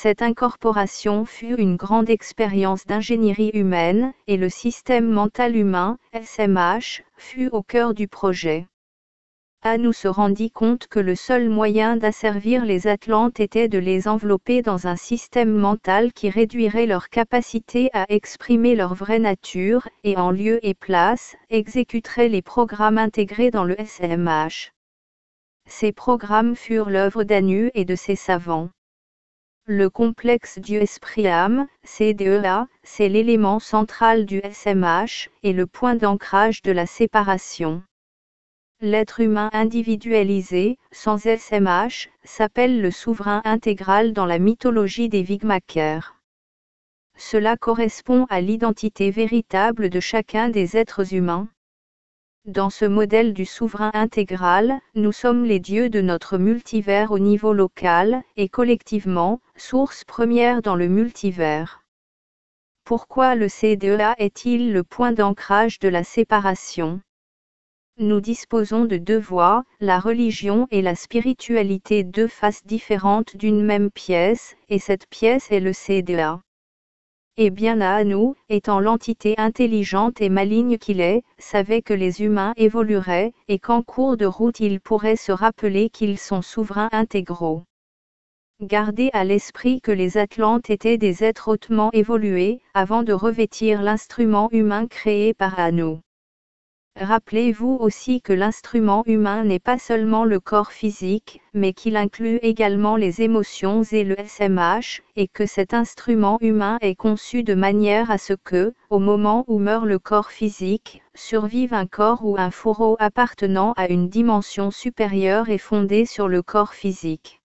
Cette incorporation fut une grande expérience d'ingénierie humaine, et le système mental humain, SMH, fut au cœur du projet. Anu se rendit compte que le seul moyen d'asservir les Atlantes était de les envelopper dans un système mental qui réduirait leur capacité à exprimer leur vraie nature, et en lieu et place, exécuterait les programmes intégrés dans le SMH. Ces programmes furent l'œuvre d'Anu et de ses savants. Le complexe Dieu-Esprit-Âme, CDEA, c'est l'élément central du SMH, et le point d'ancrage de la séparation. L'être humain individualisé, sans SMH, s'appelle le souverain intégral dans la mythologie des Wigmakers. Cela correspond à l'identité véritable de chacun des êtres humains. Dans ce modèle du souverain intégral, nous sommes les dieux de notre multivers au niveau local, et collectivement, source première dans le multivers. Pourquoi le CDEA est-il le point d'ancrage de la séparation ? Nous disposons de deux voies, la religion et la spiritualité, deux faces différentes d'une même pièce, et cette pièce est le CDEA. Eh bien Anu, étant l'entité intelligente et maligne qu'il est, savait que les humains évolueraient, et qu'en cours de route ils pourraient se rappeler qu'ils sont souverains intégraux. Gardez à l'esprit que les Atlantes étaient des êtres hautement évolués, avant de revêtir l'instrument humain créé par Anu. Rappelez-vous aussi que l'instrument humain n'est pas seulement le corps physique, mais qu'il inclut également les émotions et le SMH, et que cet instrument humain est conçu de manière à ce que, au moment où meurt le corps physique, survive un corps ou un fourreau appartenant à une dimension supérieure et fondée sur le corps physique.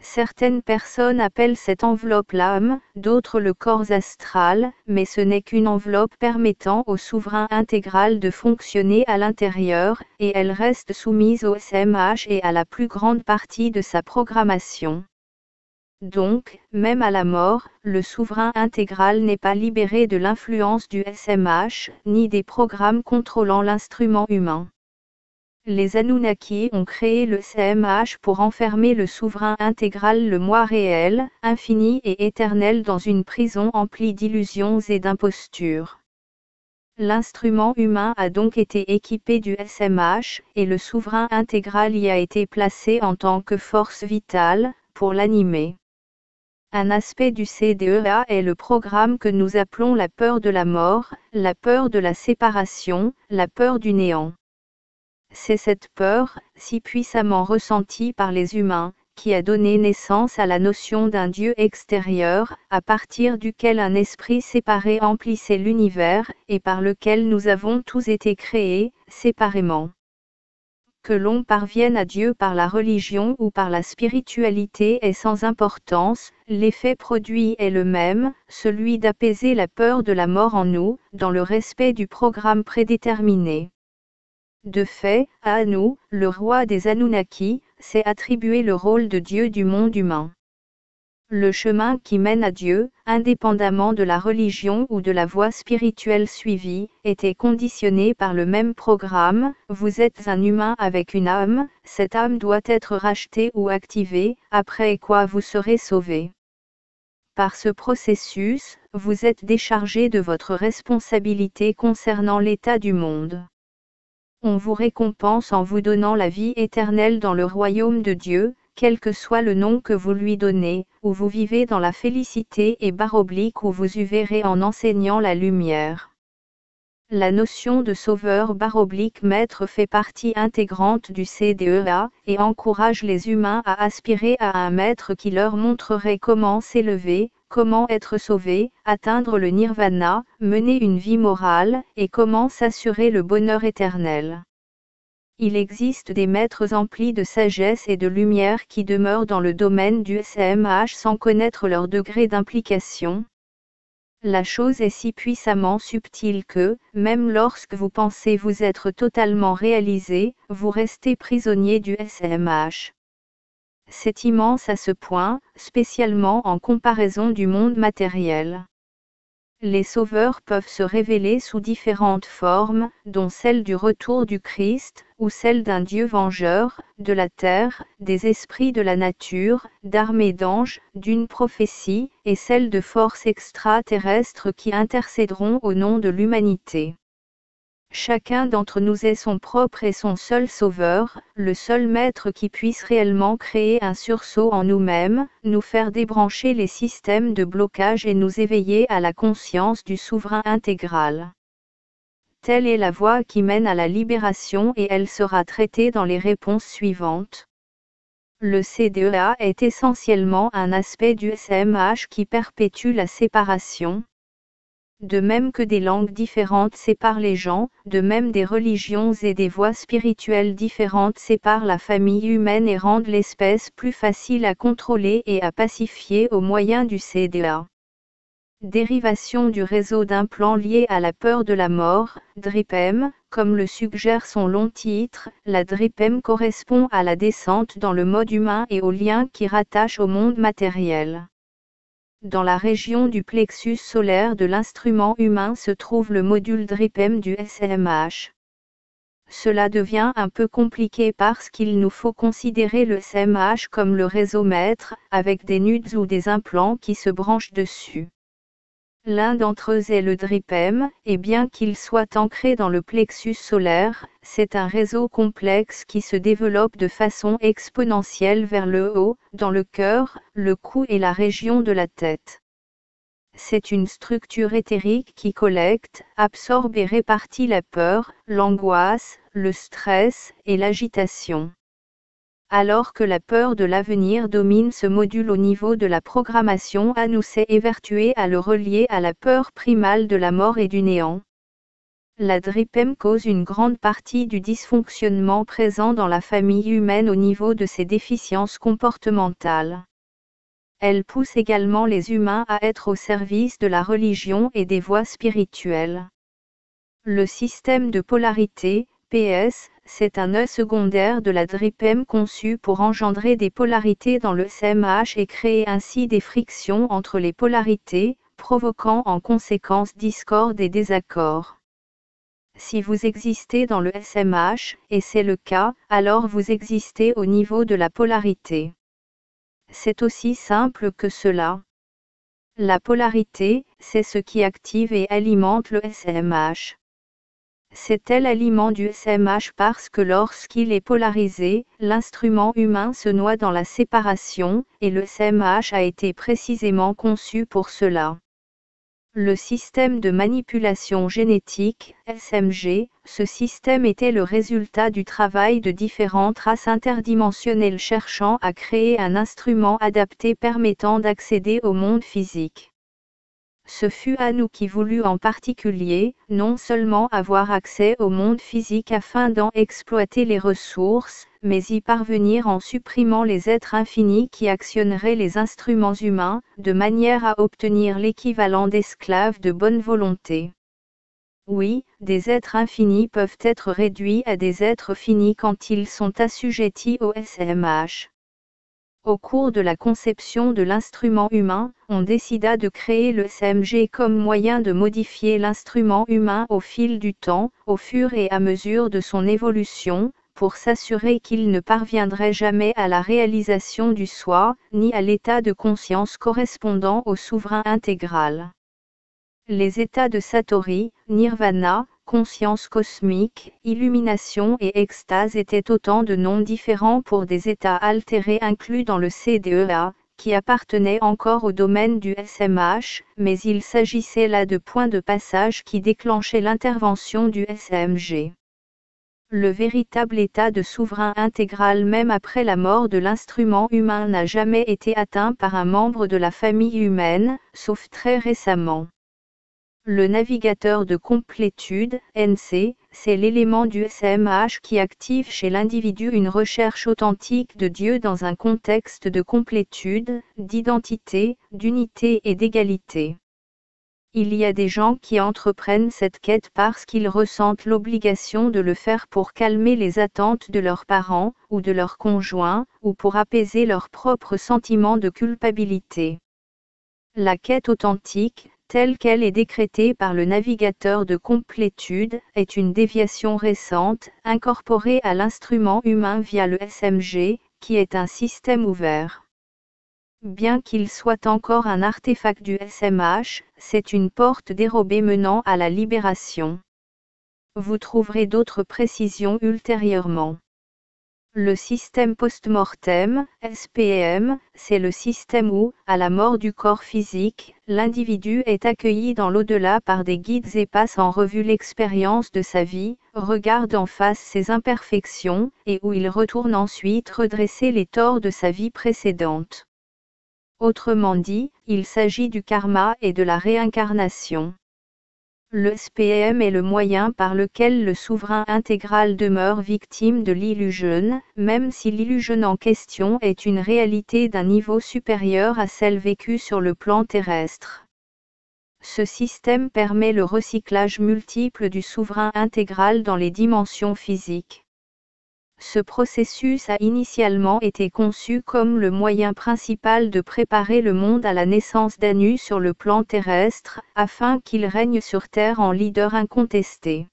Certaines personnes appellent cette enveloppe l'âme, d'autres le corps astral, mais ce n'est qu'une enveloppe permettant au souverain intégral de fonctionner à l'intérieur, et elle reste soumise au SMH et à la plus grande partie de sa programmation. Donc, même à la mort, le souverain intégral n'est pas libéré de l'influence du SMH, ni des programmes contrôlant l'instrument humain. Les Anunnaki ont créé le SMH pour enfermer le souverain intégral, le moi réel, infini et éternel, dans une prison emplie d'illusions et d'impostures. L'instrument humain a donc été équipé du SMH, et le souverain intégral y a été placé en tant que force vitale, pour l'animer. Un aspect du CDEA est le programme que nous appelons la peur de la mort, la peur de la séparation, la peur du néant. C'est cette peur, si puissamment ressentie par les humains, qui a donné naissance à la notion d'un Dieu extérieur, à partir duquel un esprit séparé emplissait l'univers, et par lequel nous avons tous été créés, séparément. Que l'on parvienne à Dieu par la religion ou par la spiritualité est sans importance, l'effet produit est le même, celui d'apaiser la peur de la mort en nous, dans le respect du programme prédéterminé. De fait, à Anu, le roi des Anunnaki, s'est attribué le rôle de Dieu du monde humain. Le chemin qui mène à Dieu, indépendamment de la religion ou de la voie spirituelle suivie, était conditionné par le même programme. Vous êtes un humain avec une âme, cette âme doit être rachetée ou activée, après quoi vous serez sauvé. Par ce processus, vous êtes déchargé de votre responsabilité concernant l'état du monde. On vous récompense en vous donnant la vie éternelle dans le royaume de Dieu, quel que soit le nom que vous lui donnez, où vous vivez dans la félicité et / où vous y verrez en enseignant la lumière. La notion de sauveur / maître fait partie intégrante du CDEA, et encourage les humains à aspirer à un maître qui leur montrerait comment s'élever, comment être sauvé, atteindre le nirvana, mener une vie morale, et comment s'assurer le bonheur éternel. Il existe des maîtres emplis de sagesse et de lumière qui demeurent dans le domaine du SMH sans connaître leur degré d'implication. La chose est si puissamment subtile que, même lorsque vous pensez vous être totalement réalisé, vous restez prisonnier du SMH. C'est immense à ce point, spécialement en comparaison du monde matériel. Les sauveurs peuvent se révéler sous différentes formes, dont celle du retour du Christ, ou celle d'un Dieu vengeur, de la terre, des esprits de la nature, d'armées d'anges, d'une prophétie, et celle de forces extraterrestres qui intercéderont au nom de l'humanité. Chacun d'entre nous est son propre et son seul sauveur, le seul maître qui puisse réellement créer un sursaut en nous-mêmes, nous faire débrancher les systèmes de blocage et nous éveiller à la conscience du souverain intégral. Telle est la voie qui mène à la libération et elle sera traitée dans les réponses suivantes. Le CDEA est essentiellement un aspect du SMH qui perpétue la séparation. De même que des langues différentes séparent les gens, de même des religions et des voies spirituelles différentes séparent la famille humaine et rendent l'espèce plus facile à contrôler et à pacifier au moyen du CDA. Dérivation du réseau d'implants liés à la peur de la mort, DRIPEM, comme le suggère son long titre, la DRIPEM correspond à la descente dans le mode humain et aux liens qui rattachent au monde matériel. Dans la région du plexus solaire de l'instrument humain se trouve le module DRIPEM du SMH. Cela devient un peu compliqué parce qu'il nous faut considérer le SMH comme le réseau maître, avec des nudes ou des implants qui se branchent dessus. L'un d'entre eux est le DRIPEM, et bien qu'il soit ancré dans le plexus solaire, c'est un réseau complexe qui se développe de façon exponentielle vers le haut, dans le cœur, le cou et la région de la tête. C'est une structure éthérique qui collecte, absorbe et répartit la peur, l'angoisse, le stress et l'agitation. Alors que la peur de l'avenir domine ce module au niveau de la programmation, nous s'est évertué à le relier à la peur primale de la mort et du néant. La DRIPEM cause une grande partie du dysfonctionnement présent dans la famille humaine au niveau de ses déficiences comportementales. Elle pousse également les humains à être au service de la religion et des voies spirituelles. Le système de polarité, PS, c'est un nœud secondaire de la DRIPEM conçu pour engendrer des polarités dans le SMH et créer ainsi des frictions entre les polarités, provoquant en conséquence discorde et désaccord. Si vous existez dans le SMH, et c'est le cas, alors vous existez au niveau de la polarité. C'est aussi simple que cela. La polarité, c'est ce qui active et alimente le SMH. C'est l'aliment du SMH parce que lorsqu'il est polarisé, l'instrument humain se noie dans la séparation, et le SMH a été précisément conçu pour cela. Le système de manipulation génétique, SMG, ce système était le résultat du travail de différentes races interdimensionnelles cherchant à créer un instrument adapté permettant d'accéder au monde physique. Ce fut nous qui voulut en particulier, non seulement avoir accès au monde physique afin d'en exploiter les ressources, mais y parvenir en supprimant les êtres infinis qui actionneraient les instruments humains, de manière à obtenir l'équivalent d'esclaves de bonne volonté. Oui, des êtres infinis peuvent être réduits à des êtres finis quand ils sont assujettis au SMH. Au cours de la conception de l'instrument humain, on décida de créer le SMG comme moyen de modifier l'instrument humain au fil du temps, au fur et à mesure de son évolution, pour s'assurer qu'il ne parviendrait jamais à la réalisation du soi, ni à l'état de conscience correspondant au souverain intégral. Les états de Satori, Nirvana, conscience cosmique, illumination et extase étaient autant de noms différents pour des états altérés inclus dans le CDEA, qui appartenaient encore au domaine du SMH, mais il s'agissait là de points de passage qui déclenchaient l'intervention du SMG. Le véritable état de souverain intégral même après la mort de l'instrument humain n'a jamais été atteint par un membre de la famille humaine, sauf très récemment. Le navigateur de complétude, NC, c'est l'élément du SMH qui active chez l'individu une recherche authentique de Dieu dans un contexte de complétude, d'identité, d'unité et d'égalité. Il y a des gens qui entreprennent cette quête parce qu'ils ressentent l'obligation de le faire pour calmer les attentes de leurs parents, ou de leurs conjoints, ou pour apaiser leurs propres sentiments de culpabilité. La quête authentique, telle qu'elle est décrétée par le navigateur de complétude, est une déviation récente, incorporée à l'instrument humain via le SMG, qui est un système ouvert. Bien qu'il soit encore un artefact du SMH, c'est une porte dérobée menant à la libération. Vous trouverez d'autres précisions ultérieurement. Le système post-mortem, SPM, c'est le système où, à la mort du corps physique, l'individu est accueilli dans l'au-delà par des guides et passe en revue l'expérience de sa vie, regarde en face ses imperfections, et où il retourne ensuite redresser les torts de sa vie précédente. Autrement dit, il s'agit du karma et de la réincarnation. Le SPM est le moyen par lequel le souverain intégral demeure victime de l'illusion, même si l'illusion en question est une réalité d'un niveau supérieur à celle vécue sur le plan terrestre. Ce système permet le recyclage multiple du souverain intégral dans les dimensions physiques. Ce processus a initialement été conçu comme le moyen principal de préparer le monde à la naissance d'Anu sur le plan terrestre, afin qu'il règne sur Terre en leader incontesté.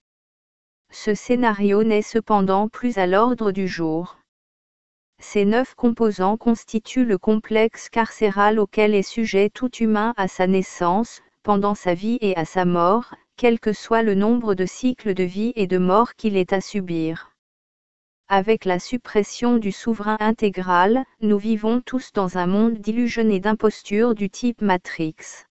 Ce scénario n'est cependant plus à l'ordre du jour. Ces 9 composants constituent le complexe carcéral auquel est sujet tout humain à sa naissance, pendant sa vie et à sa mort, quel que soit le nombre de cycles de vie et de mort qu'il ait à subir. Avec la suppression du souverain intégral, nous vivons tous dans un monde d'illusion et d'imposture du type Matrix.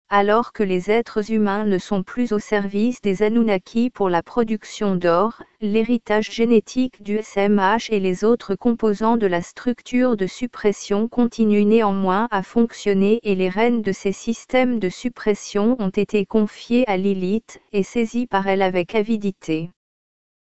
Alors que les êtres humains ne sont plus au service des Anunnaki pour la production d'or, l'héritage génétique du SMH et les autres composants de la structure de suppression continuent néanmoins à fonctionner et les rênes de ces systèmes de suppression ont été confiés à Lilith et saisis par elle avec avidité.